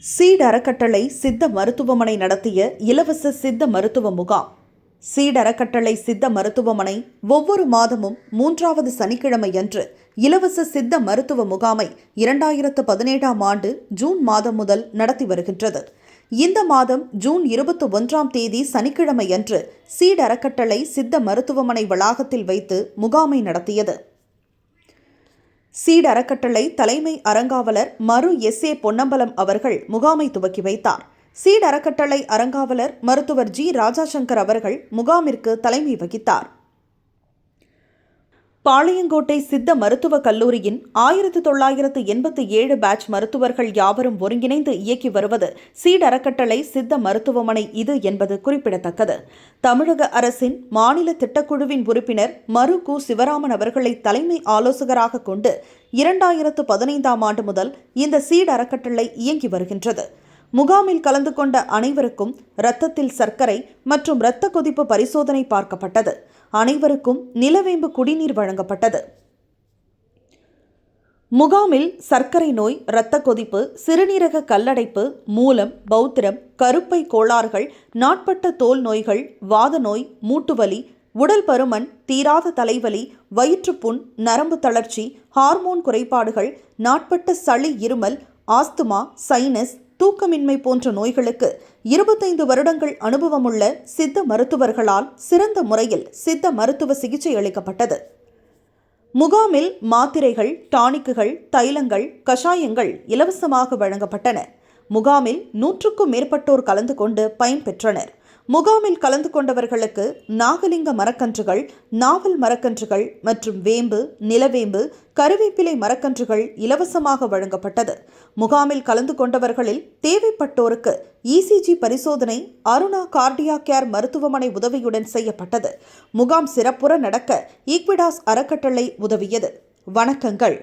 Seat அறக்கட்டளை சித்த மருத்துவமனை நடத்திய இலவச சித்த மருத்துவ முகாம். சீட் அறக்கட்டளை சித்த மருத்துவமனை ஒவ்வொரு மாதமும் 3வது சனிக்கிழமையன்று இலவச சித்த மருத்துவ முகாமை 2017ஆம் ஆண்டு ஜூன் மாதம் முதல் நடத்தி வருகின்றது. இந்த மாதம் ஜூன் 21ஆம் தேதி சனிக்கிழமையன்று சீட் அறக்கட்டளை சித்த மருத்துவமனை வளாகத்தில் வைத்து முகாமை நடத்தியது. சீட் அறக்கட்டளை தலைமை அறங்காவலர் மரு எஸ்.ஏ. பொன்னம்பலம் அவர்கள் முகாமை துவக்கி வைத்தார். சீட் அறக்கட்டளை அறங்காவலர் மருத்துவர் ஜி. ராஜாசங்கர் அவர்கள் முகாமிற்கு தலைமை வகித்தார். பாளையங்கோட்டை சித்த மருத்துவக் கல்லூரியின் 1987 பேட்ச் மருத்துவர்கள் யாவரும் ஒருங்கிணைந்து இயக்கி வருவது சீட் அறக்கட்டளை சித்த மருத்துவமனை இது என்பது குறிப்பிடத்தக்கது. தமிழக அரசின் மாநில திட்டக்குழுவின் உறுப்பினர் மரு கு. சிவராமன் அவர்களை தலைமை ஆலோசகராக கொண்டு 2015ஆம் ஆண்டு முதல் இந்த சீட் அறக்கட்டளை இயங்கி வருகின்றது. முகாமில் கலந்து கொண்ட அனைவருக்கும் இரத்தத்தில் சர்க்கரை மற்றும் இரத்த கொதிப்பு பரிசோதனை பார்க்கப்பட்டது. அனைவருக்கும் நிலவேம்பு குடிநீர் வழங்கப்பட்டது. முகாமில் சர்க்கரை நோய், இரத்த கொதிப்பு, சிறுநீரக கல்லடைப்பு, மூலம், பௌத்திரம், கருப்பை கோளாறுகள், நாட்பட்ட தோல் நோய்கள், வாத நோய், மூட்டுவலி, உடல் பருமன், தீராத தலைவலி, வயிற்றுப்புண், நரம்பு தளர்ச்சி, ஹார்மோன் குறைபாடுகள், நாட்பட்ட சளி, இருமல், ஆஸ்துமா, சைனஸ், தூக்கமின்மை போன்ற நோய்களுக்கு 25 வருடங்கள் அனுபவமுள்ள சித்த மருத்துவர்களால் சிறந்த முறையில் சித்த மருத்துவ சிகிச்சை அளிக்கப்பட்டது. முகாமில் மாத்திரைகள், டானிக்குகள், தைலங்கள், கஷாயங்கள் இலவசமாக வழங்கப்பட்டன. முகாமில் 100க்கும் மேற்பட்டோர் கலந்து கொண்டு பயன்பெற்றனர். முகாமில் கலந்து கொண்டவர்களுக்கு நாகலிங்க மரக்கன்றுகள், நாவல் மரக்கன்றுகள் மற்றும் வேம்பு, நிலவேம்பு, கருவேப்பிலை மரக்கன்றுகள் இலவசமாக வழங்கப்பட்டது. முகாமில் கலந்து கொண்டவர்களில் தேவைப்பட்டோருக்கு இசிஜி பரிசோதனை அருணா கார்டியா கேர் மருத்துவமனை உதவியுடன் செய்யப்பட்டது. முகாம் சிறப்புற நடக்க ஈக்விடாஸ் அறக்கட்டளை உதவியது. வணக்கங்கள்.